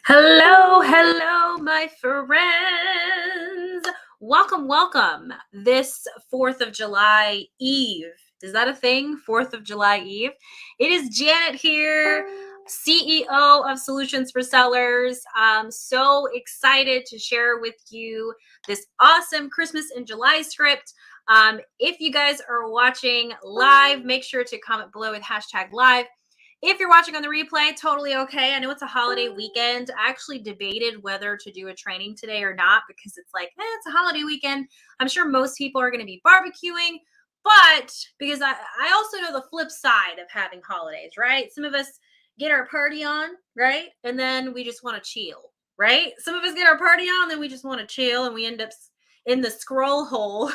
Hello, hello, my friends. Welcome. This 4th of July Eve. Is that a thing? 4th of July Eve. It is Janet here, CEO of Solutions for Sellers. I'm so excited to share with you this awesome Christmas in July script. If you guys are watching live, make sure to comment below with hashtag live. If you're watching on the replay, totally okay. I know it's a holiday weekend. I actually debated whether to do a training today or not because it's like, it's a holiday weekend. I'm sure most people are going to be barbecuing, but because I also know the flip side of having holidays, right? Some of us get our party on, right? And then we just want to chill, right? Some of us get our party on, then we just want to chill and we end up in the scroll hole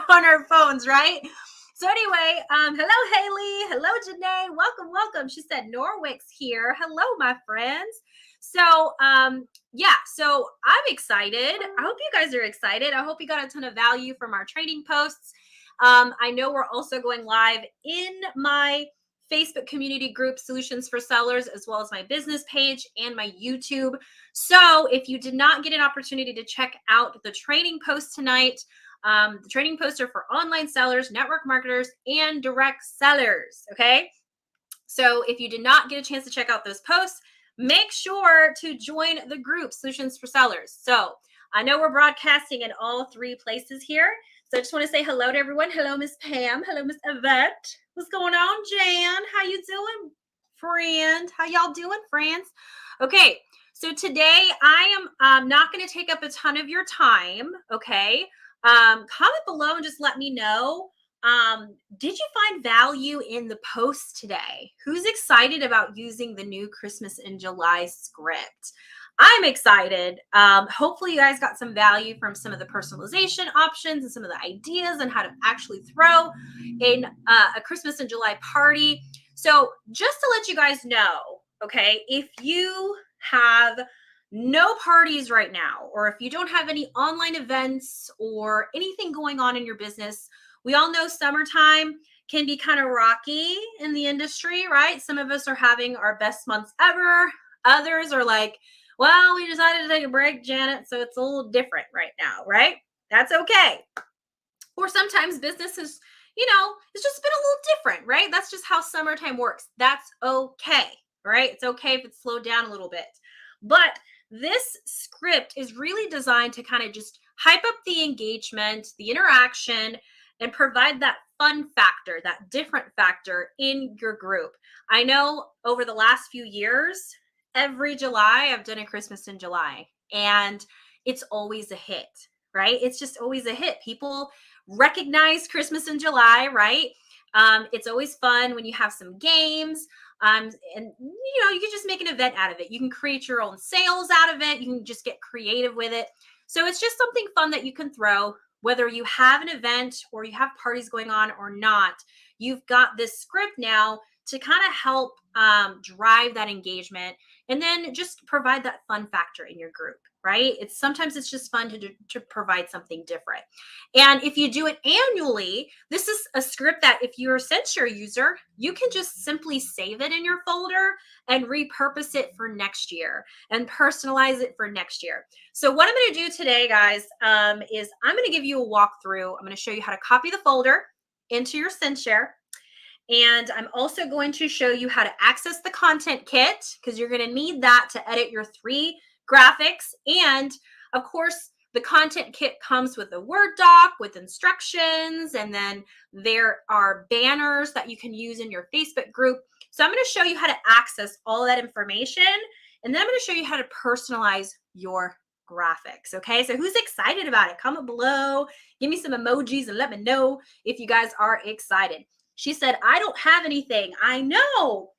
on our phones, right? So anyway, hello, Haley. Hello, Janae. Welcome. She said Norwick's here. Hello, my friends. So, so I'm excited. I hope you guys are excited. I hope you got a ton of value from our training posts. I know we're also going live in my Facebook community group, Solutions for Sellers, as well as my business page and my YouTube. So if you did not get an opportunity to check out the training post tonight, the training posts are for online sellers, network marketers, and direct sellers. Okay. So if you did not get a chance to check out those posts, make sure to join the group Solutions for Sellers. So I know we're broadcasting in all three places here. So I just want to say hello to everyone. Hello, Miss Pam. Hello, Miss Yvette. What's going on, Jan? How you doing, friend? How y'all doing, friends? Okay. So today I am not going to take up a ton of your time. Okay. Comment below and just let me know. Did you find value in the post today? Who's excited about using the new Christmas in July script? I'm excited. Hopefully you guys got some value from some of the personalization options and some of the ideas on how to actually throw in a Christmas in July party. So just to let you guys know, okay, if you have no parties right now, or if you don't have any online events or anything going on in your business, we all know summertime can be kind of rocky in the industry, right? Some of us are having our best months ever. Others are like, well, we decided to take a break, Janet, so it's a little different right now, right? That's okay. Or sometimes business is, it's just been a little different, right? That's just how summertime works. That's okay, right? It's okay if it's slowed down a little bit. But this script is really designed to kind of just hype up the engagement, the interaction, and provide that fun factor, that different factor in your group. I know over the last few years, every July, I've done a Christmas in July, and it's always a hit, right? It's just always a hit. People recognize Christmas in July, right? It's always fun when you have some games. And you can just make an event out of it. You can create your own sales out of it. You can just get creative with it. So it's just something fun that you can throw, whether you have an event or you have parties going on or not. You've got this script now to kind of help drive that engagement and then just provide that fun factor in your group, right? Sometimes it's just fun to provide something different. And if you do it annually, this is a script that if you're a Censure user, you can just simply save it in your folder and repurpose it for next year and personalize it for next year. So what I'm going to do today, guys, is I'm going to give you a walkthrough. I'm going to show you how to copy the folder into your Censure. And I'm also going to show you how to access the content kit because you're going to need that to edit your 3 graphics. And of course, the content kit comes with a Word doc with instructions, and then there are banners that you can use in your Facebook group. So I'm going to show you how to access all that information, and then I'm going to show you how to personalize your graphics. Okay, so who's excited about it? Comment below, give me some emojis, and let me know if you guys are excited. She said, I don't have anything. I know.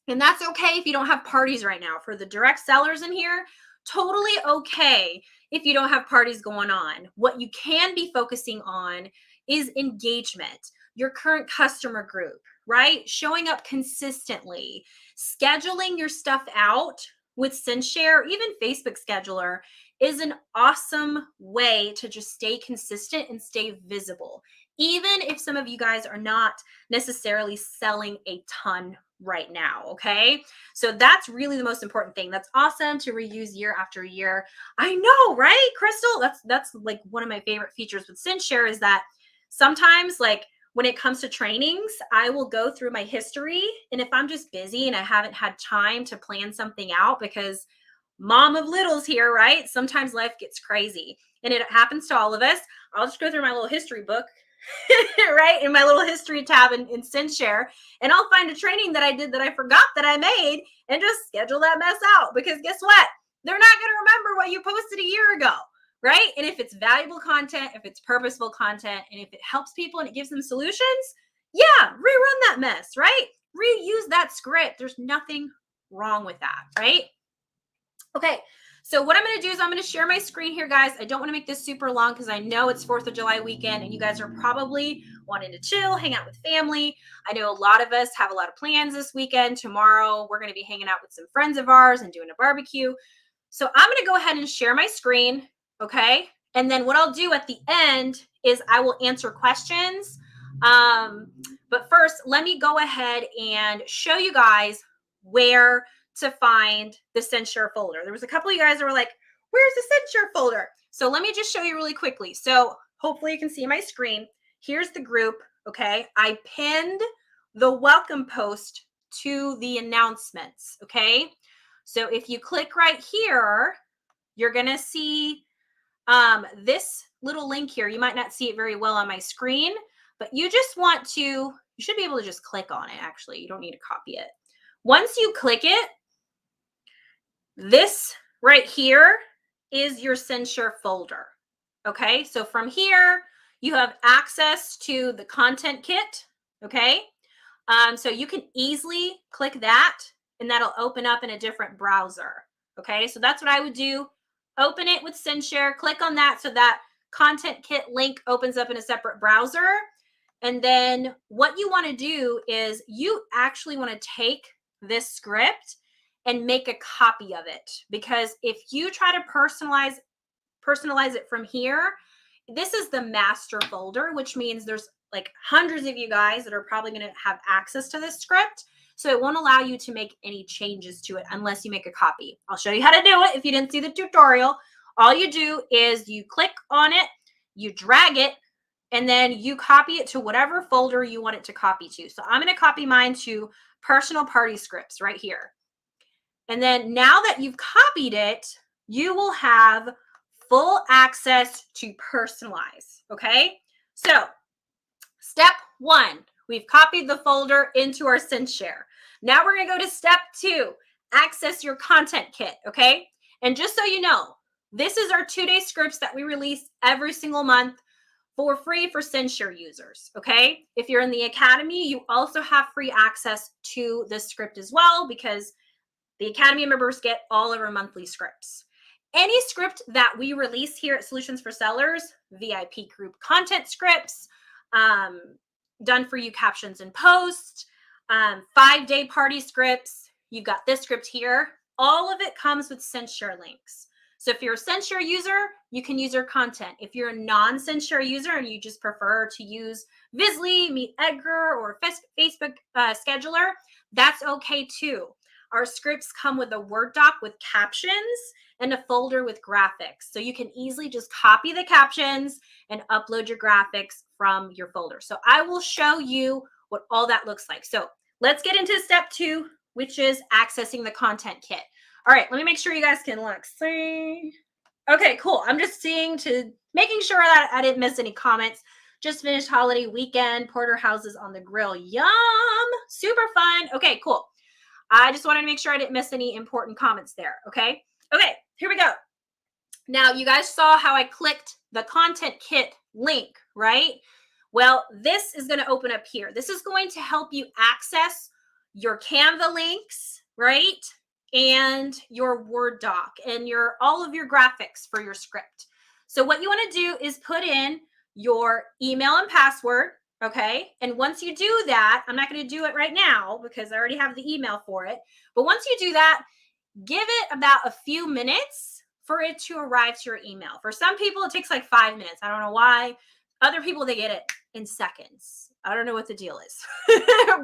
And that's okay if you don't have parties right now. For the direct sellers in here, totally okay if you don't have parties going on. What you can be focusing on is engagement, your current customer group, right? Showing up consistently, scheduling your stuff out with Censure, even Facebook Scheduler is an awesome way to just stay consistent and stay visible, even if some of you guys are not necessarily selling a ton right now. Okay. So that's really the most important thing. That's awesome to reuse year after year. I know, right, Crystal? That's like one of my favorite features with CinShare is that sometimes like when it comes to trainings, I will go through my history. And if I'm just busy and I haven't had time to plan something out because mom of littles here, right? Sometimes life gets crazy and it happens to all of us. I'll just go through my little history book, right? In my little history tab in CinShare, and I'll find a training that I did that I forgot that I made and just schedule that mess out because guess what? They're not going to remember what you posted a year ago, right? And if it's valuable content, if it's purposeful content, and if it helps people and it gives them solutions, yeah, rerun that mess, right? Reuse that script. There's nothing wrong with that, right? Okay, so what I'm going to do is I'm going to share my screen here, guys. I don't want to make this super long because I know it's 4th of July weekend and you guys are probably wanting to chill, hang out with family. I know a lot of us have a lot of plans this weekend. Tomorrow, we're going to be hanging out with some friends of ours and doing a barbecue. So I'm going to go ahead and share my screen, okay? And then what I'll do at the end is I will answer questions. But first, let me go ahead and show you guys where to find the CinShare folder. There was a couple of you guys that were like, where's the CinShare folder? So let me just show you really quickly. So hopefully you can see my screen. Here's the group, okay? I pinned the welcome post to the announcements, okay? So if you click right here, you're going to see this little link here. You might not see it very well on my screen, but you just want to, you should be able to just click on it, actually. You don't need to copy it. Once you click it, this right here is your CinShare folder. Okay, so from here, you have access to the content kit. Okay, so you can easily click that and that'll open up in a different browser. Okay, so that's what I would do. Open it with CinShare, click on that so that content kit link opens up in a separate browser. And then what you want to do is you actually want to take this script and make a copy of it, because if you try to personalize it from here, this is the master folder, which means there's like hundreds of you guys that are probably going to have access to this script. So it won't allow you to make any changes to it unless you make a copy. I'll show you how to do it. If you didn't see the tutorial, all you do is you click on it, you drag it, and then you copy it to whatever folder you want it to copy to. So I'm going to copy mine to personal party scripts right here. And then now that you've copied it, you will have full access to personalize. Okay. So step 1, we've copied the folder into our CinShare. Now we're going to go to step 2, access your content kit. Okay. And just so you know, this is our 2-day scripts that we release every single month for free for CinShare users. Okay. If you're in the Academy, you also have free access to this script as well, because the Academy members get all of our monthly scripts. Any script that we release here at Solutions for Sellers, VIP group content scripts, done for you captions and posts, 5-day party scripts, you've got this script here. All of it comes with CinShare links. So if you're a CinShare user, you can use our content. If you're a non-CinShare user and you just prefer to use Visly, Meet Edgar, or Facebook Scheduler, that's okay too. Our scripts come with a Word doc with captions and a folder with graphics. So you can easily just copy the captions and upload your graphics from your folder. So I will show you what all that looks like. So let's get into step 2, which is accessing the content kit. All right, let me make sure you guys can see. Okay, cool. I'm just making sure that I didn't miss any comments. Just finished holiday weekend, porterhouses on the grill. Yum, super fun. Okay, cool. I just wanted to make sure I didn't miss any important comments there. Okay. Okay. Here we go. Now you guys saw how I clicked the content kit link, right? Well, this is going to open up here. This is going to help you access your Canva links, right? And your Word doc and all of your graphics for your script. So what you want to do is put in your email and password. Okay. And once you do that, I'm not going to do it right now because I already have the email for it. But once you do that, give it about a few minutes for it to arrive to your email. For some people, it takes like 5 minutes. I don't know why. Other people, they get it in seconds. I don't know what the deal is,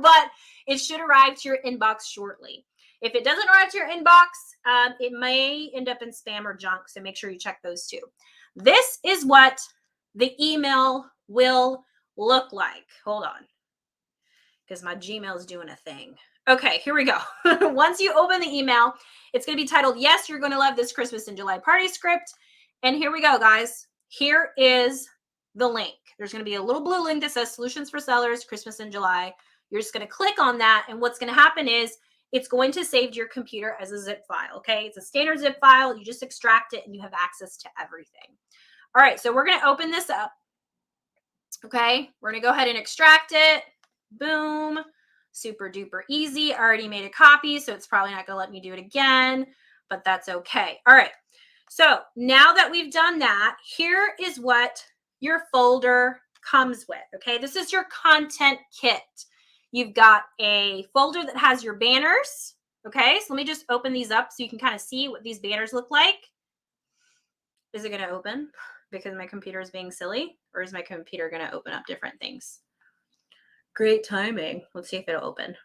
but it should arrive to your inbox shortly. If it doesn't arrive to your inbox, it may end up in spam or junk. So make sure you check those too. This is what the email will look like. Hold on, because my Gmail is doing a thing. Okay, here we go. Once you open the email, it's going to be titled, Yes, You're Going to Love This Christmas in July Party Script. And here we go, guys. Here is the link. There's going to be a little blue link that says Solutions for Sellers, Christmas in July. You're just going to click on that. And what's going to happen is it's going to save to your computer as a zip file. Okay. It's a standard zip file. You just extract it and you have access to everything. All right. So we're going to open this up. Okay. We're going to go ahead and extract it. Boom. Super duper easy. I already made a copy, so it's probably not going to let me do it again, but that's okay. All right. So now that we've done that, here is what your folder comes with. Okay. This is your content kit. You've got a folder that has your banners. Okay. So let me just open these up so you can kind of see what these banners look like. Is it going to open because my computer is being silly, or is my computer going to open up different things? Great timing. Let's see if it'll open.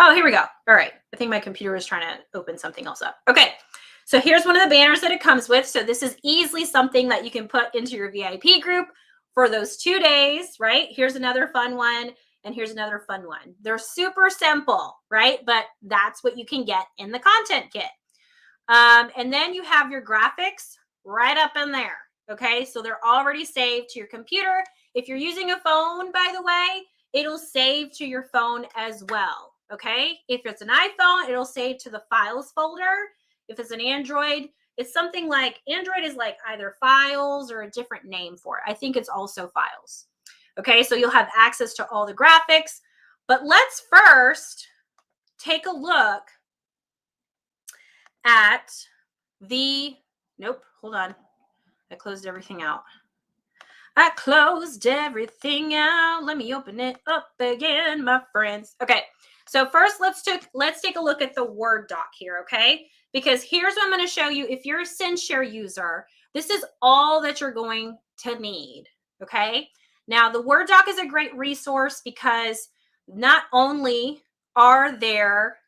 Oh, here we go. All right. I think my computer was trying to open something else up. Okay. So here's one of the banners that it comes with. So this is easily something that you can put into your VIP group for those 2 days, right? Here's another fun one. And here's another fun one. They're super simple, right? But that's what you can get in the content kit. And then you have your graphics right up in there. Okay. So they're already saved to your computer. If you're using a phone, by the way, it'll save to your phone as well. Okay. If it's an iPhone, it'll save to the files folder. If it's an Android, it's something like Android is like either files or a different name for it. I think it's also files. Okay. So you'll have access to all the graphics, but let's first take a look at the, nope, hold on. I closed everything out. I closed everything out. Let me open it up again, my friends. Okay, so first let's take a look at the Word doc here, okay? Because here's what I'm going to show you. If you're a SendShare user, this is all that you're going to need, okay? Now, the Word doc is a great resource because not only are there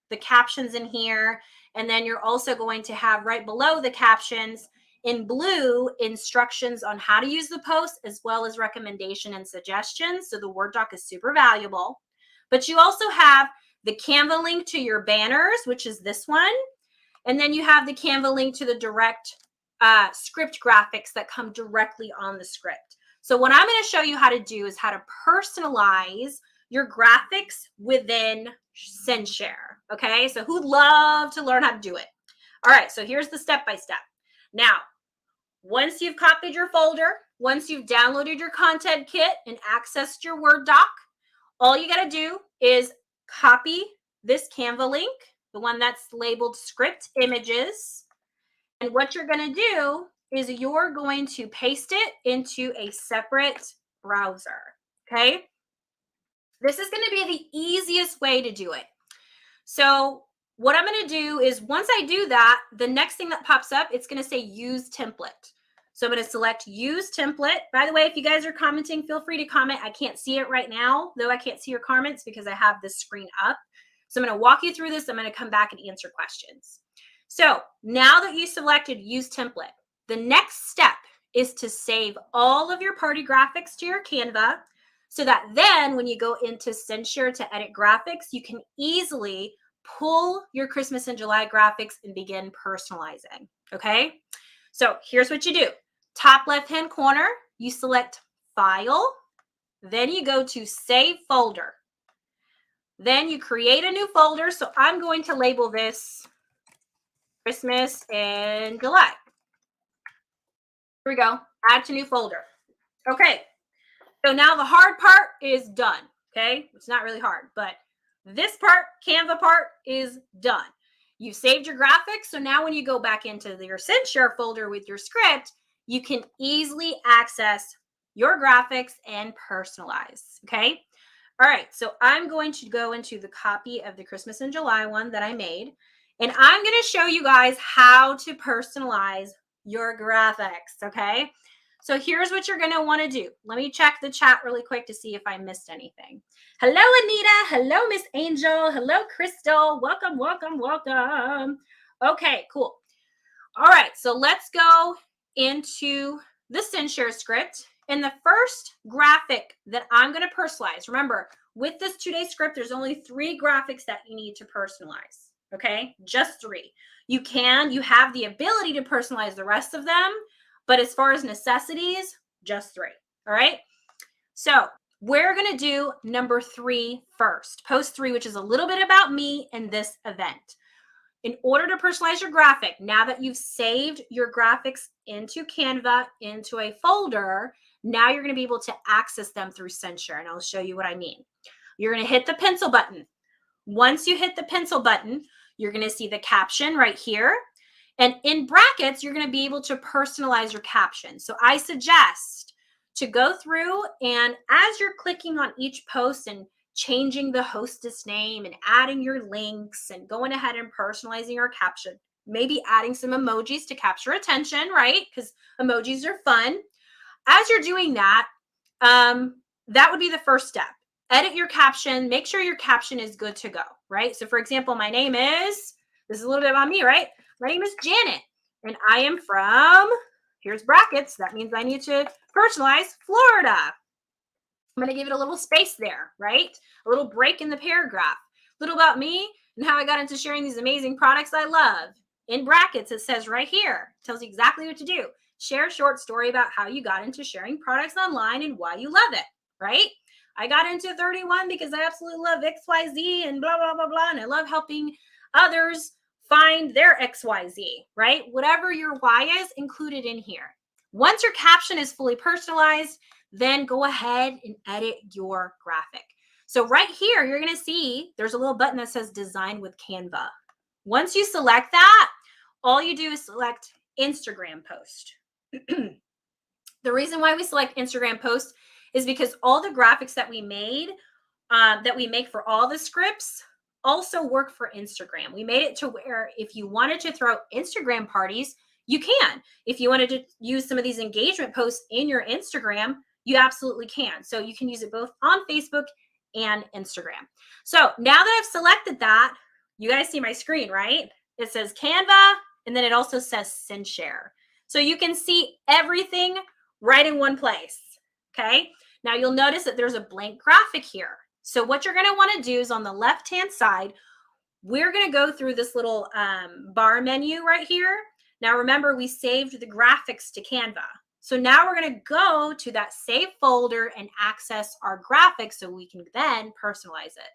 the captions in here, and then you're also going to have right below the captions in blue instructions on how to use the post, as well as recommendation and suggestions. So the Word doc is super valuable. But you also have the Canva link to your banners, which is this one. And then you have the Canva link to the direct script graphics that come directly on the script. So what I'm going to show you how to do is how to personalize your graphics within SendShare. Okay, so who'd love to learn how to do it? All right, so here's the step-by-step. Now, once you've copied your folder, once you've downloaded your content kit and accessed your Word doc, all you got to do is copy this Canva link, the one that's labeled script images. And what you're going to do is you're going to paste it into a separate browser. Okay. This is going to be the easiest way to do it. So what I'm going to do is once I do that, the next thing that pops up, it's going to say use template. So I'm going to select use template. By the way, if you guys are commenting, feel free to comment. I can't see it right now, though I can't see your comments because I have this screen up. So I'm going to walk you through this. I'm going to come back and answer questions. So now that you selected use template, the next step is to save all of your party graphics to your Canva so that then when you go into SendShare to edit graphics, you can easily pull your Christmas in July graphics and begin personalizing. Okay. So here's what you do. Top left-hand corner, you select File. Then you go to Save Folder. Then you create a new folder. So I'm going to label this Christmas in July. Here we go. Add to new folder. Okay. So now the hard part is done. Okay. It's not really hard, but this part, Canva part, is done. You've saved your graphics. So now when you go back into your SendShare folder with your script, you can easily access your graphics and personalize. Okay. All right. So I'm going to go into the copy of the Christmas in July one that I made, and I'm going to show you guys how to personalize your graphics. Okay. So here's what you're going to want to do. Let me check the chat really quick to see if I missed anything. Hello, Anita. Hello, Miss Angel. Hello, Crystal. Welcome, welcome, welcome. Okay, cool. All right, so let's go into the SendShare script. And the first graphic that I'm going to personalize, remember, with this 2-day script, there's only 3 graphics that you need to personalize, okay? Just 3. You have the ability to personalize the rest of them, but as far as necessities, just 3, all right? So we're going to do number 3 first, post 3, which is a little bit about me and this event. In order to personalize your graphic, now that you've saved your graphics into Canva, into a folder, now you're going to be able to access them through SendShare, and I'll show you what I mean. You're going to hit the pencil button. Once you hit the pencil button, you're going to see the caption right here. And in brackets, you're going to be able to personalize your caption. So I suggest to go through, and as you're clicking on each post and changing the hostess name and adding your links and going ahead and personalizing your caption, maybe adding some emojis to capture attention, right? Because emojis are fun. As you're doing that, that would be the first step. Edit your caption. Make sure your caption is good to go, right? So for example, my name is, this is a little bit about me, right? My name is Janet, and I am from, here's brackets. That means I need to personalize Florida. I'm going to give it a little space there, right? A little break in the paragraph. A little about me and how I got into sharing these amazing products I love. In brackets, it says right here, it tells you exactly what to do. Share a short story about how you got into sharing products online and why you love it, right? I got into 31 because I absolutely love XYZ and blah, blah, blah, blah. And I love helping others find their XYZ, right? Whatever your why is, included in here. Once your caption is fully personalized, then go ahead and edit your graphic. So right here, you're going to see there's a little button that says Design with Canva. Once you select that, all you do is select Instagram post. The reason why we select Instagram post is because all the graphics that we made, that we make for all the scripts, also work for Instagram. We made it to where if you wanted to throw Instagram parties, you can. If you wanted to use some of these engagement posts in your Instagram, you absolutely can. So you can use it both on Facebook and Instagram. So now that I've selected that, you guys see my screen, right? It says Canva, and then it also says SendShare. So you can see everything right in one place, okay? Now you'll notice that there's a blank graphic here. So what you're gonna wanna do is on the left-hand side, we're gonna go through this little bar menu right here. Now remember, we saved the graphics to Canva. So now we're going to go to that save folder and access our graphics so we can then personalize it.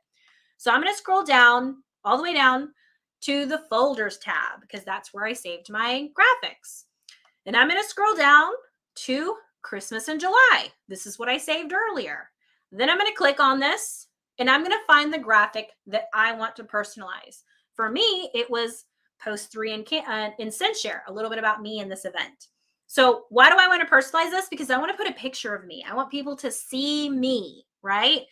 So I'm going to scroll down, all the way down to the folders tab, because that's where I saved my graphics. And I'm going to scroll down to Christmas in July. This is what I saved earlier. Then I'm going to click on this, and I'm going to find the graphic that I want to personalize. For me, it was post 3 in SendShare, a little bit about me in this event. So why do I want to personalize this? Because I want to put a picture of me. I want people to see me, right?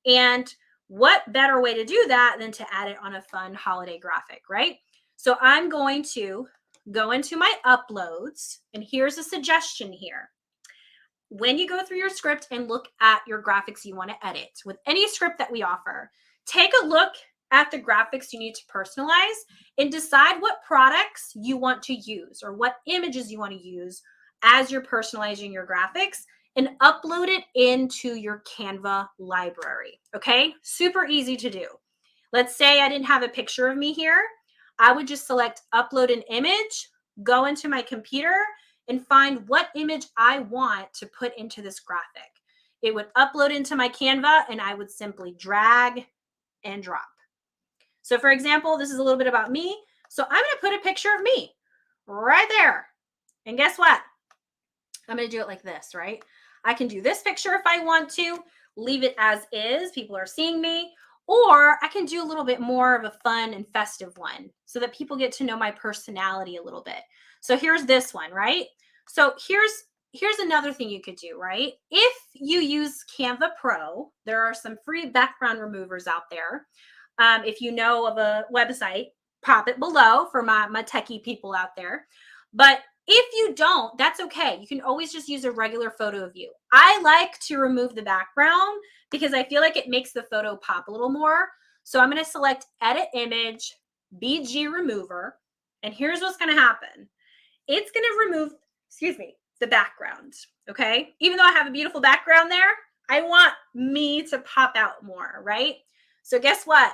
And what better way to do that than to add it on a fun holiday graphic, right? So I'm going to go into my uploads, and here's a suggestion here. When you go through your script and look at your graphics you want to edit, with any script that we offer, take a look at the graphics you need to personalize and decide what products you want to use or what images you want to use as you're personalizing your graphics, and upload it into your Canva library. Okay, super easy to do. Let's say I didn't have a picture of me here. I would just select upload an image, go into my computer, and find what image I want to put into this graphic. It would upload into my Canva, and I would simply drag and drop. So for example, this is a little bit about me. So I'm going to put a picture of me right there. And guess what? I'm going to do it like this, right? I can do this picture if I want to, leave it as is. People are seeing me. Or I can do a little bit more of a fun and festive one so that people get to know my personality a little bit. So here's this one, right? So here's another thing you could do, right? If you use Canva Pro, there are some free background removers out there. If you know of a website, pop it below for my techie people out there. But If you don't, that's okay. You can always just use a regular photo of you. I like to remove the background because I feel like it makes the photo pop a little more. So I'm going to select Edit Image, BG Remover, and here's what's going to happen. It's going to remove, the background, okay? Even though I have a beautiful background there, I want me to pop out more, right? So guess what?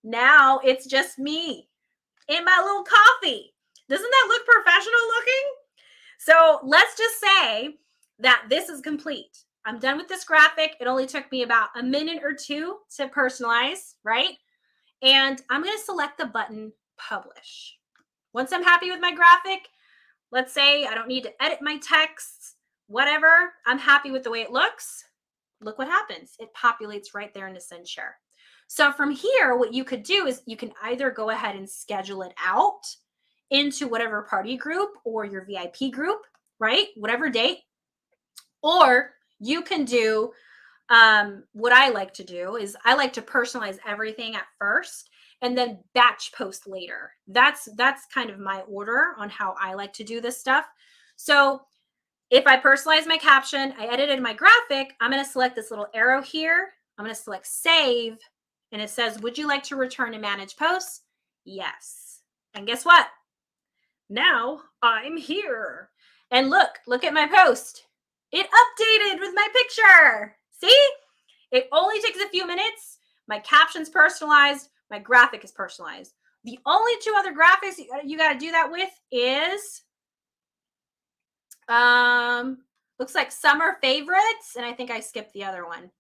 Now it's just me in my little coffee. Doesn't that look professional looking? So let's just say that this is complete. I'm done with this graphic. It only took me about a minute or two to personalize, right? And I'm going to select the button Publish. Once I'm happy with my graphic, let's say I don't need to edit my text, whatever, I'm happy with the way it looks. Look what happens. It populates right there in the Send Share. So from here, what you could do is you can either go ahead and schedule it out into whatever party group or your VIP group, right? Whatever date. Or you can do what I like to do is I like to personalize everything at first and then batch post later. That's kind of my order on how I like to do this stuff. So if I personalize my caption, I edited my graphic, I'm going to select this little arrow here. I'm going to select Save, and it says, would you like to return and manage posts? Yes. And guess what? Now I'm here. And look at my post. It updated with my picture. See? It only takes a few minutes. My caption's personalized. My graphic is personalized. The only two other graphics you got to do that with is looks like summer favorites, and I think I skipped the other one.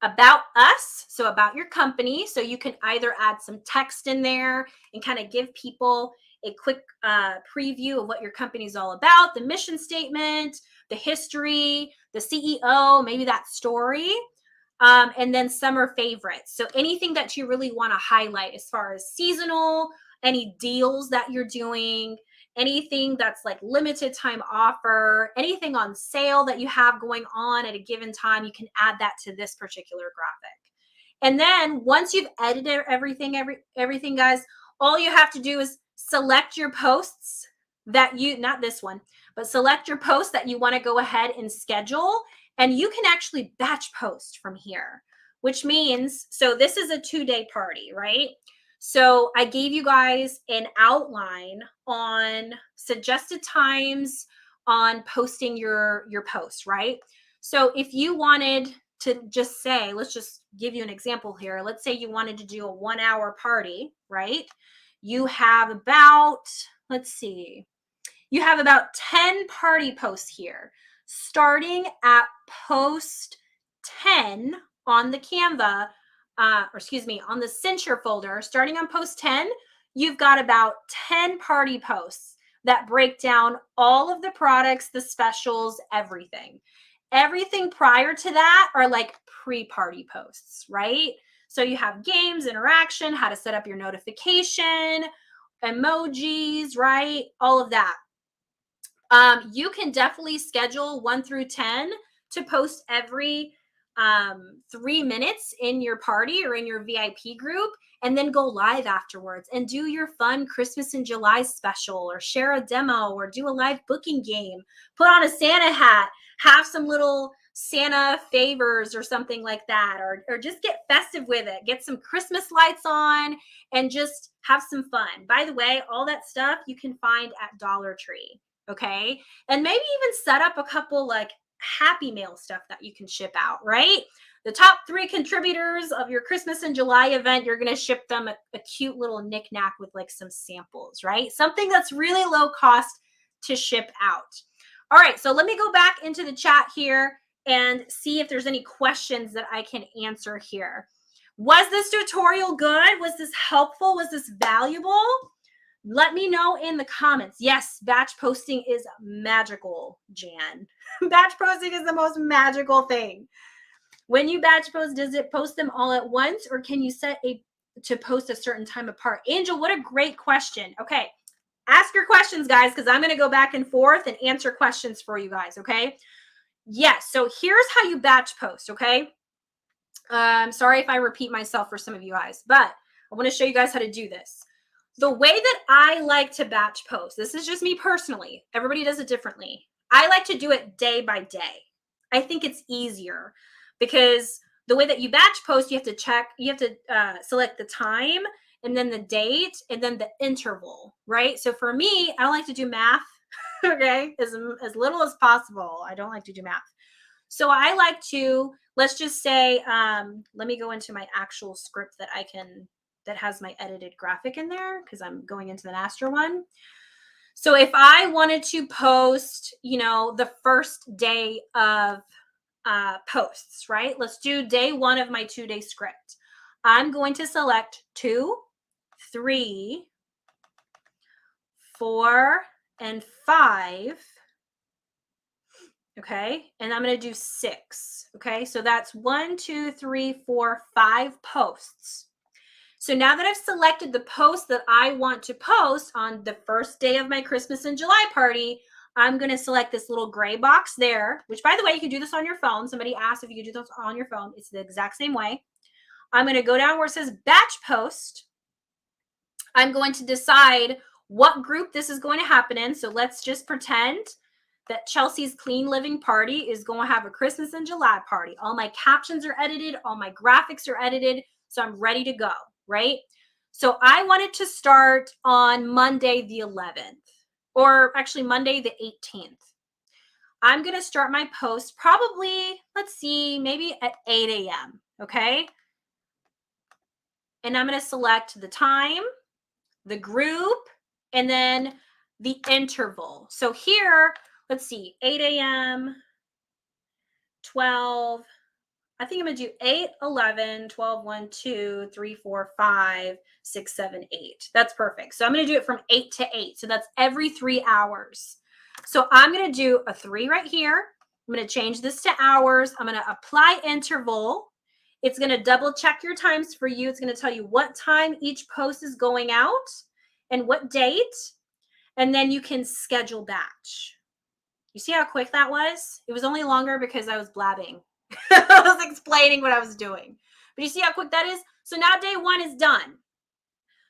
About us, so about your company. So you can either add some text in there and kind of give people a quick preview of what your company is all about, the mission statement, the history, the CEO, maybe that story, and then summer favorites. So anything that you really want to highlight as far as seasonal, any deals that you're doing, anything that's like limited time offer, anything on sale that you have going on at a given time, you can add that to this particular graphic. And then once you've edited everything, guys, all you have to do is select your posts that not this one, but select your posts that you want to go ahead and schedule. And you can actually batch post from here, which means, so this is a 2-day party, right? So I gave you guys an outline on suggested times on posting your post, right? So if you wanted to just say, let's just give you an example here. Let's say you wanted to do a 1-hour party, right? You have about, let's see, you have about 10 party posts here, starting at post 10 on the Canva, on the Send Share folder, starting on post 10, you've got about 10 party posts that break down all of the products, the specials, everything. Everything prior to that are like pre-party posts, right? So you have games, interaction, how to set up your notification, emojis, right? All of that. You can definitely schedule 1 through 10 to post every 3 minutes in your party or in your VIP group, and then go live afterwards and do your fun Christmas in July special, or share a demo, or do a live booking game, put on a Santa hat, have some little Santa favors or something like that, or just get festive with it, get some Christmas lights on and just have some fun. By the way, all that stuff you can find at Dollar Tree. Okay. And maybe even set up a couple like Happy Mail stuff that you can ship out, right? The top 3 contributors of your Christmas in July event, you're going to ship them a cute little knickknack with like some samples, right? Something that's really low cost to ship out. All right. So let me go back into the chat here and see if there's any questions that I can answer here. Was this tutorial good? Was this helpful? Was this valuable? Let me know in the comments. Yes, batch posting is magical, Jan. Batch posting is the most magical thing. When you batch post, does it post them all at once, or can you set to post a certain time apart? Angel, what a great question. Okay, ask your questions, guys, because I'm going to go back and forth and answer questions for you guys, okay? Yes, so here's how you batch post, okay? Sorry if I repeat myself for some of you guys, but I want to show you guys how to do this. The way that I like to batch post, this is just me personally. Everybody does it differently. I like to do it day by day. I think it's easier because the way that you batch post, you have to select the time and then the date and then the interval, right? So for me, I don't like to do math, okay, as little as possible. I don't like to do math. So I like to, let's just say, let me go into my actual script that has my edited graphic in there because I'm going into the master one. So if I wanted to post, the first day of posts, right? Let's do day 1 of my 2-day script. I'm going to select 2, 3, 4, and 5. Okay. And I'm going to do 6. Okay. So that's 1, 2, 3, 4, 5 posts. So now that I've selected the post that I want to post on the first day of my Christmas in July party, I'm going to select this little gray box there, which, by the way, you can do this on your phone. Somebody asked if you could do this on your phone. It's the exact same way. I'm going to go down where it says batch post. I'm going to decide what group this is going to happen in. So let's just pretend that Chelsea's Clean Living Party is going to have a Christmas in July party. All my captions are edited. All my graphics are edited. So I'm ready to go, right? So I wanted to start on Monday the 11th, or actually Monday the 18th. I'm going to start my post probably, let's see, maybe at 8 a.m., okay? And I'm going to select the time, the group, and then the interval. So here, let's see, 8 a.m., 12, I think I'm going to do 8, 11, 12, 1, 2, 3, 4, 5, 6, 7, 8. That's perfect. So I'm going to do it from 8 to 8. So that's every 3 hours. So I'm going to do a 3 right here. I'm going to change this to hours. I'm going to apply interval. It's going to double check your times for you. It's going to tell you what time each post is going out and what date. And then you can schedule batch. You see how quick that was? It was only longer because I was blabbing. I was explaining what I was doing. But you see how quick that is? So now day 1 is done.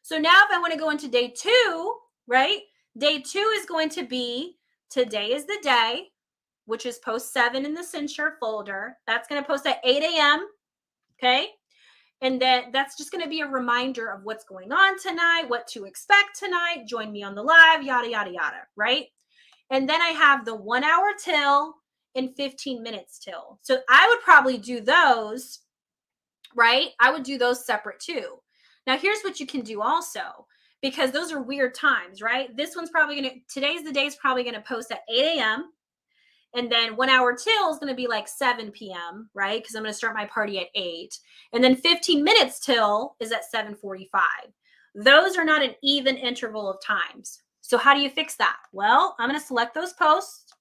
So now if I want to go into day 2, right? Day 2 is going to be today is the day, which is post 7 in the Censure folder. That's going to post at 8 a.m. Okay. And then that's just going to be a reminder of what's going on tonight, what to expect tonight. Join me on the live, yada, yada, yada. Right. And then I have the 1 hour till and 15 minutes till. So I would probably do those, right? I would do those separate too. Now, here's what you can do also, because those are weird times, right? This one's probably going to, today's the day is probably going to post at 8 a.m. And then 1 hour till is going to be like 7 p.m., right? Because I'm going to start my party at 8. And then 15 minutes till is at 7:45. Those are not an even interval of times. So how do you fix that? Well, I'm going to select those posts.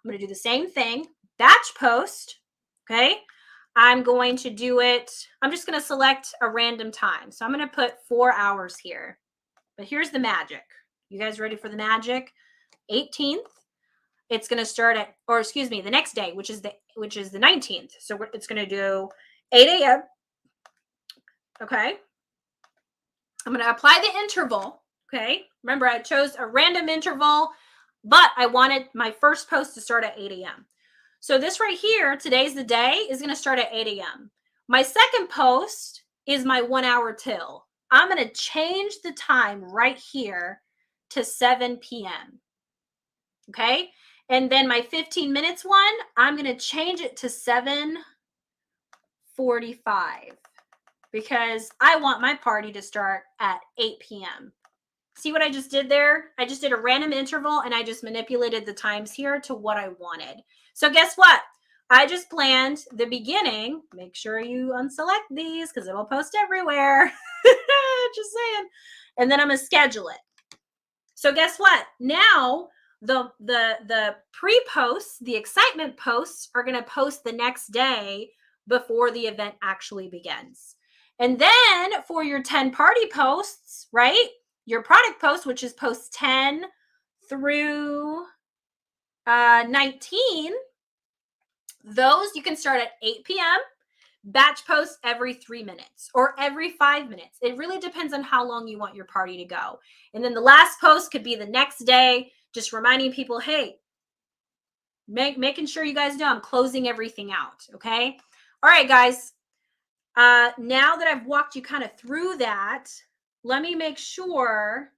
I'm going to do the same thing, batch post, okay? I'm going to do it, I'm just going to select a random time. So I'm going to put 4 hours here. But here's the magic. You guys ready for the magic? 18th. It's going to start at, or excuse me, the next day, which is the 19th. So it's going to do 8 a.m. Okay. I'm going to apply the interval. Okay. Remember, I chose a random interval, but I wanted my first post to start at 8 a.m. So this right here, today's the day, is going to start at 8 a.m. My second post is my 1 hour till. I'm going to change the time right here to 7 p.m. Okay. And then my 15 minutes one, I'm going to change it to 7:45 because I want my party to start at 8 p.m. See what I just did there? I just did a random interval and I just manipulated the times here to what I wanted. So guess what? I just planned the beginning. Make sure you unselect these because it'll post everywhere. Just saying. And then I'm going to schedule it. So guess what? Now the pre-posts, the excitement posts are going to post the next day before the event actually begins. And then for your 10 party posts, right? Your product post, which is post 10 through 19, those you can start at 8 p.m. batch post every 3 minutes or every 5 minutes. It really depends on how long you want your party to go. And then the last post could be the next day, just reminding people, hey, making sure you guys know I'm closing everything out. Okay. All right, guys. Now that I've walked you kind of through that, let me make sure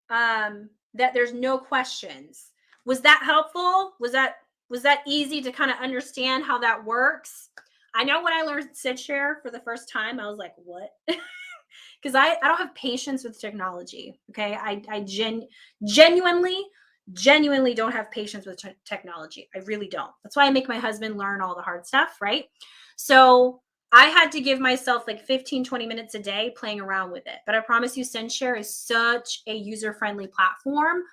that there's no questions. Was that helpful? Was that easy to kind of understand how that works? I know when I learned SidShare for the first time, I was like, what? Because I don't have patience with technology. Okay. I genuinely don't have patience with technology. I really don't. That's why I make my husband learn all the hard stuff. Right. So I had to give myself like 15, 20 minutes a day playing around with it. But I promise you, SendShare is such a user-friendly platform.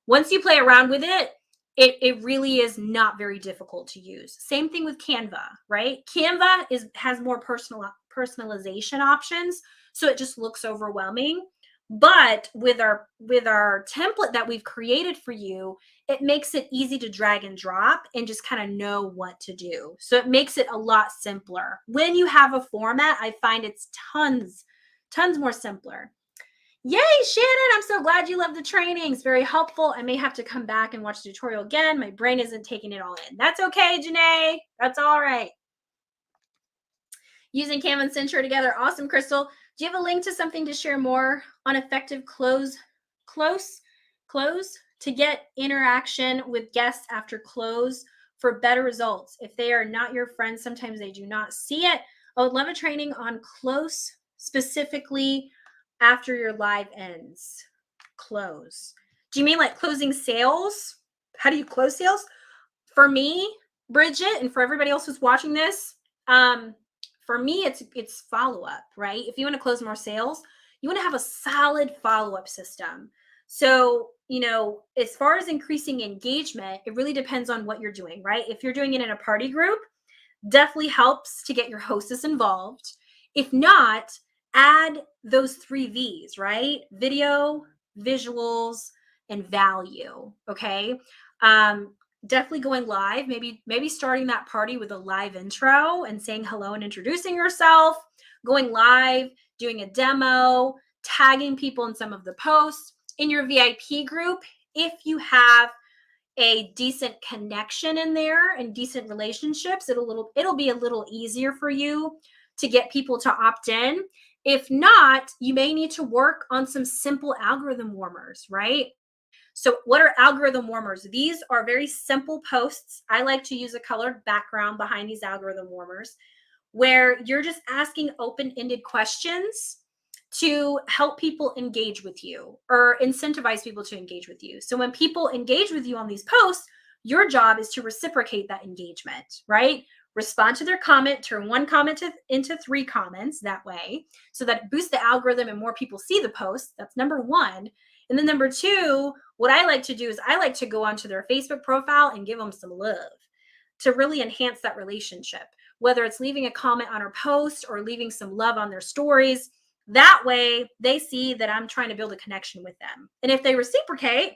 Once you play around with it, it really is not very difficult to use. Same thing with Canva, right? Canva has more personalization options, so it just looks overwhelming. But with our template that we've created for you, it makes it easy to drag and drop and just kind of know what to do. So it makes it a lot simpler. When you have a format, I find it's tons more simpler. Yay, Shannon, I'm so glad you love the training. It's very helpful. I may have to come back and watch the tutorial again. My brain isn't taking it all in. That's okay, Janae. That's all right. Using Canva and SendShare together. Awesome, Crystal. Do you have a link to something to share more on effective close to get interaction with guests after close for better results? If they are not your friends, sometimes they do not see it. I would love a training on close, specifically after your live ends. Close. Do you mean like closing sales? How do you close sales? For me, Bridget, and for everybody else who's watching this, for me, it's follow-up, right? If you want to close more sales, you want to have a solid follow-up system. So, as far as increasing engagement, it really depends on what you're doing, right? If you're doing it in a party group, definitely helps to get your hostess involved. If not, add those 3 V's, right? Video, visuals, and value. Okay. Definitely going live, maybe starting that party with a live intro and saying hello and introducing yourself, going live, doing a demo, tagging people in some of the posts. In your VIP group, if you have a decent connection in there and decent relationships, it'll be a little easier for you to get people to opt in. If not, you may need to work on some simple algorithm warmers, right? So what are algorithm warmers? These are very simple posts. I like to use a colored background behind these algorithm warmers where you're just asking open-ended questions to help people engage with you or incentivize people to engage with you. So when people engage with you on these posts, your job is to reciprocate that engagement, right? Respond to their comment, turn one comment into 3 comments that way, so that it boosts the algorithm and more people see the post. That's number 1. And then number 2, what I like to do is I like to go onto their Facebook profile and give them some love to really enhance that relationship, whether it's leaving a comment on our post or leaving some love on their stories. That way they see that I'm trying to build a connection with them. And if they reciprocate,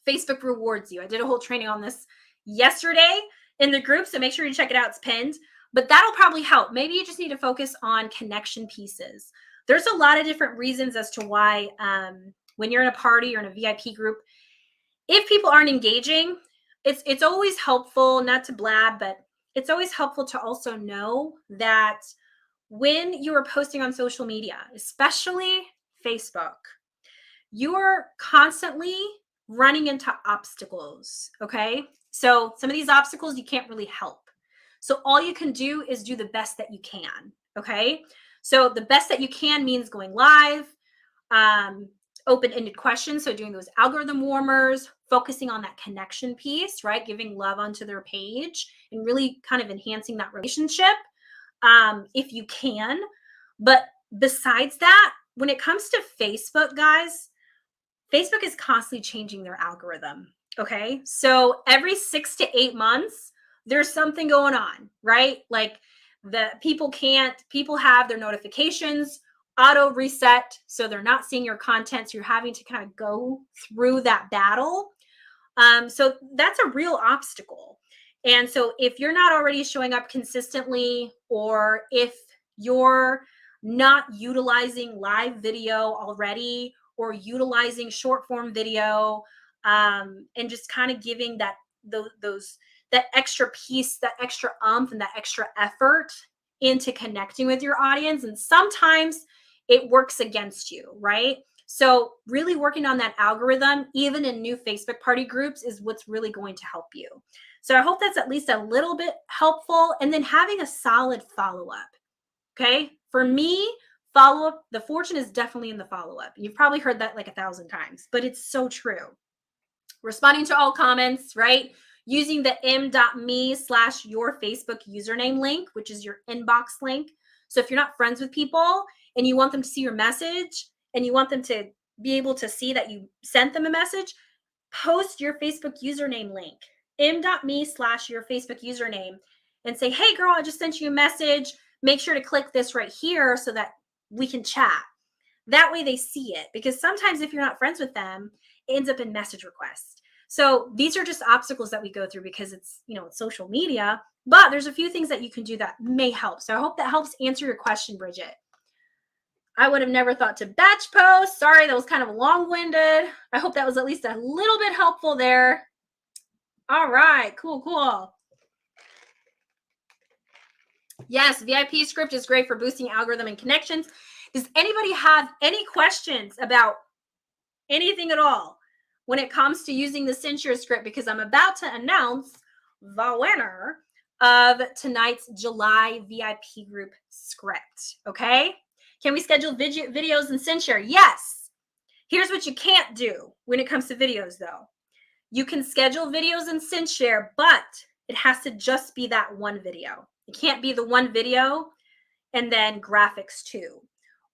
Facebook rewards you. I did a whole training on this yesterday in the group, so make sure you check it out. It's pinned, but that'll probably help. Maybe you just need to focus on connection pieces. There's a lot of different reasons as to why when you're in a party or in a VIP group, if people aren't engaging, it's always helpful, not to blab, but it's always helpful to also know that when you are posting on social media, especially Facebook, you are constantly running into obstacles. Okay. So some of these obstacles you can't really help. So all you can do is do the best that you can. Okay. So the best that you can means going live, open-ended questions. So doing those algorithm warmers, focusing on that connection piece, right? Giving love onto their page and really kind of enhancing that relationship if you can. But besides that, when it comes to Facebook, guys, Facebook is constantly changing their algorithm. Okay. So every 6 to 8 months, there's something going on, right? Like people have their notifications auto reset. So they're not seeing your content. So you're having to kind of go through that battle. So that's a real obstacle. And so if you're not already showing up consistently, or if you're not utilizing live video already, or utilizing short form video, and just kind of giving those that extra piece, that extra and that extra effort into connecting with your audience, and sometimes it works against you, right? So really working on that algorithm, even in new Facebook party groups, is what's really going to help you. So I hope that's at least a little bit helpful. And then having a solid follow-up. Okay. For me, follow-up, the fortune is definitely in the follow-up. You've probably heard that like 1,000 times, but it's so true. Responding to all comments, right? Using the m.me/your Facebook username link, which is your inbox link. So if you're not friends with people and you want them to see your message and you want them to be able to see that you sent them a message, post your Facebook username link, m.me/your Facebook username, and say, hey girl, I just sent you a message. Make sure to click this right here so that we can chat. That way they see it, because sometimes if you're not friends with them, it ends up in message requests. So these are just obstacles that we go through because it's, it's social media, but there's a few things that you can do that may help. So I hope that helps answer your question, Bridget. I would have never thought to batch post. Sorry, that was kind of long-winded. I hope that was at least a little bit helpful there. All right, cool. Yes, VIP script is great for boosting algorithm and connections. Does anybody have any questions about anything at all when it comes to using the Censure script? Because I'm about to announce the winner of tonight's July VIP group script. Okay. Can we schedule videos in Censure? Yes. Here's what you can't do when it comes to videos, though. You can schedule videos in Censure, but it has to just be that one video. It can't be the one video and then graphics too,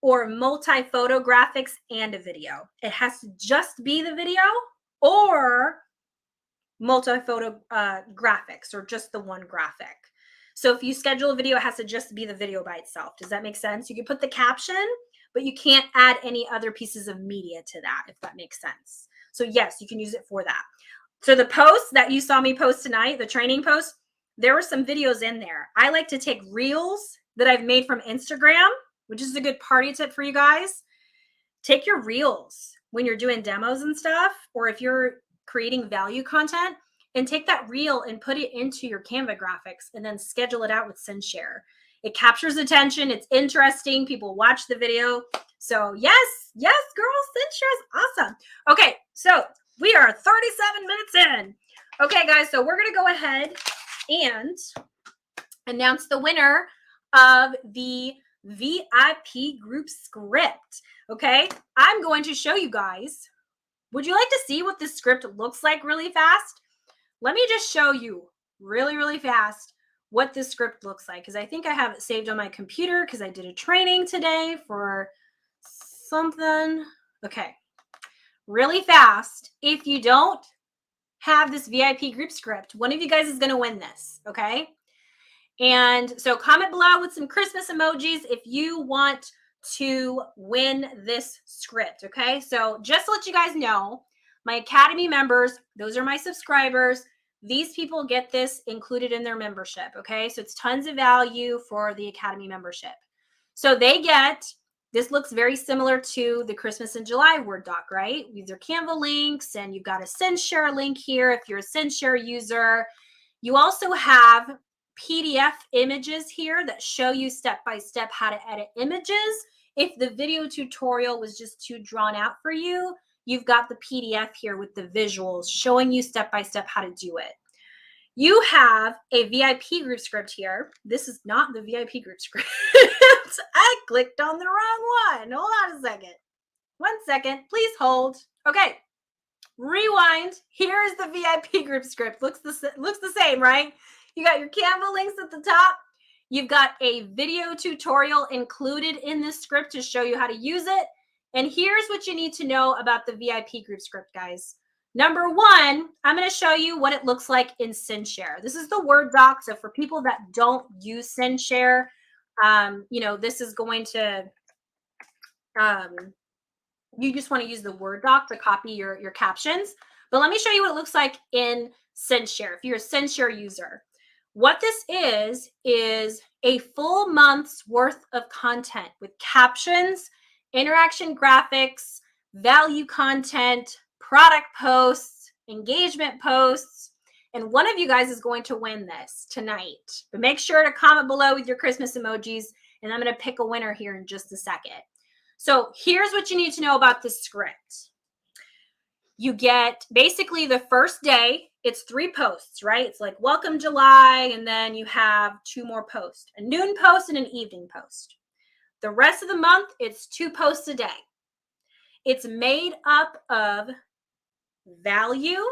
or multi-photo graphics and a video. It has to just be the video or multi-photo graphics, or just the one graphic. So if you schedule a video, it has to just be the video by itself. Does that make sense? You can put the caption, but you can't add any other pieces of media to that, if that makes sense. So yes, you can use it for that. So the post that you saw me post tonight, the training post, there were some videos in there. I like to take reels that I've made from Instagram, which is a good party tip for you guys. Take your reels when you're doing demos and stuff, or if you're creating value content, and take that reel and put it into your Canva graphics and then schedule it out with Censure. It captures attention. It's interesting. People watch the video. So yes, girls, Censure is awesome. Okay, so we are 37 minutes in. Okay, guys, so we're going to go ahead and announce the winner of the VIP group script. Okay, I'm going to show you guys. Would you like to see what this script looks like really fast? Let me just show you really fast what this script looks like, because I think I have it saved on my computer because I did a training today for something. Okay, really fast. If you don't have this VIP group script, one of you guys is going to win this, okay? And so comment below with some Christmas emojis if you want to win this script, okay? So just to let you guys know, my Academy members, those are my subscribers. These people get this included in their membership, okay? So it's tons of value for the Academy membership. So they get, this looks very similar to the Christmas in July Word doc, right? These are Canva links, and you've got a Censure link here if you're a Censure user. You also have PDF images here that show you step-by-step how to edit images. If the video tutorial was just too drawn out for you, you've got the PDF here with the visuals showing you step-by-step how to do it. You have a VIP group script here. This is not the VIP group script. I clicked on the wrong one. Hold on a second. 1 second. Please hold. Okay. Rewind. Here's the VIP group script. Looks the same, right? You got your Canva links at the top. You've got a video tutorial included in this script to show you how to use it. And here's what you need to know about the VIP group script, guys. Number one, I'm going to show you what it looks like in Censure. This is the Word doc. So for people that don't use Censure, this is going to, you just want to use the Word doc to copy your captions. But let me show you what it looks like in SendShare. If you're a SendShare user, what this is a full month's worth of content with captions, interaction graphics, value content, product posts, engagement posts. And one of you guys is going to win this tonight. But make sure to comment below with your Christmas emojis, and I'm going to pick a winner here in just a second. So here's what you need to know about this script. You get basically the first day, it's 3 posts, right? It's like welcome July, and then you have 2 more posts, a noon post and an evening post. The rest of the month, it's 2 posts a day. It's made up of value,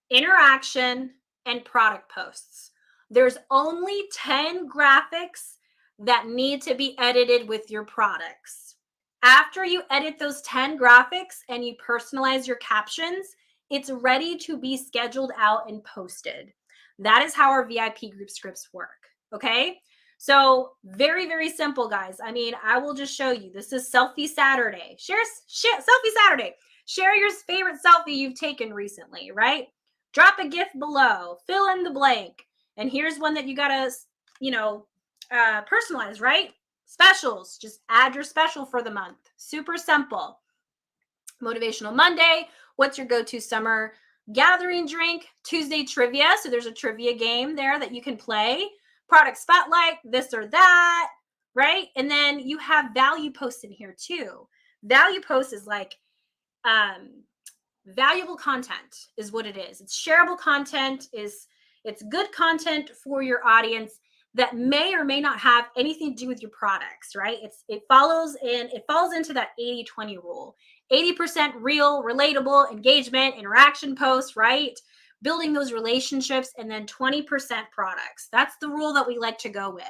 interaction, and product posts. There's only 10 graphics that need to be edited with your products. After you edit those 10 graphics and you personalize your captions, it's ready to be scheduled out and posted. That is how our VIP group scripts work. Okay. So very, very simple, guys. I mean, I will just show you. This is Selfie Saturday. Share Selfie Saturday. Share your favorite selfie you've taken recently, right? Drop a GIF below. Fill in the blank. And here's one that you gotta, personalize, right? Specials. Just add your special for the month. Super simple. Motivational Monday. What's your go-to summer gathering drink? Tuesday trivia. So there's a trivia game there that you can play. Product spotlight, this or that, right? And then you have value posts in here too. Value posts is like valuable content is what it is. It's shareable content, it's good content for your audience that may or may not have anything to do with your products, right? It falls into that 80-20 rule. 80% real, relatable, engagement, interaction posts, right? Building those relationships, and then 20% products. That's the rule that we like to go with.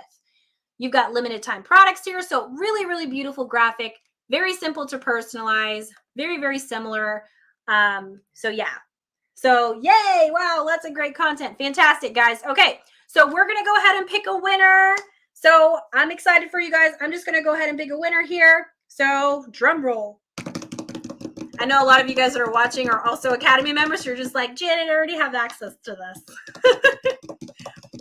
You've got limited time products here. So really, really beautiful graphic, very simple to personalize, very, very similar. So yeah. So yay. Wow. Lots of great content. Fantastic, guys. Okay. So we're going to go ahead and pick a winner. So I'm excited for you guys. I'm just going to go ahead and pick a winner here. So drum roll. I know a lot of you guys that are watching are also Academy members. So you're just like, Janet, I already have access to this.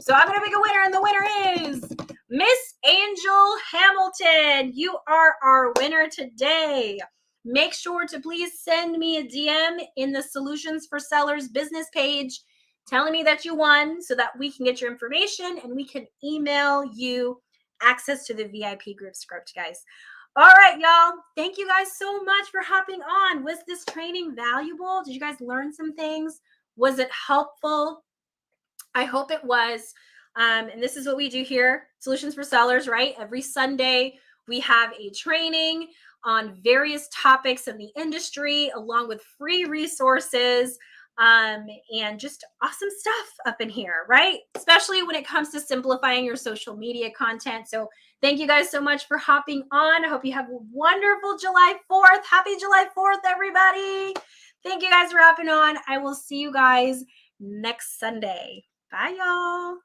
So I'm going to pick a winner, and the winner is Miss Angel Hamilton. You are our winner today. Make sure to please send me a DM in the Solutions for Sellers business page telling me that you won so that we can get your information and we can email you access to the VIP group script, guys. All right, y'all. Thank you guys so much for hopping on. Was this training valuable? Did you guys learn some things? Was it helpful? I hope it was. And this is what we do here, Solutions for Sellers, right? Every Sunday, we have a training on various topics in the industry, along with free resources and just awesome stuff up in here, right? Especially when it comes to simplifying your social media content. So thank you guys so much for hopping on. I hope you have a wonderful July 4th. Happy July 4th, everybody. Thank you guys for hopping on. I will see you guys next Sunday. Bye, y'all.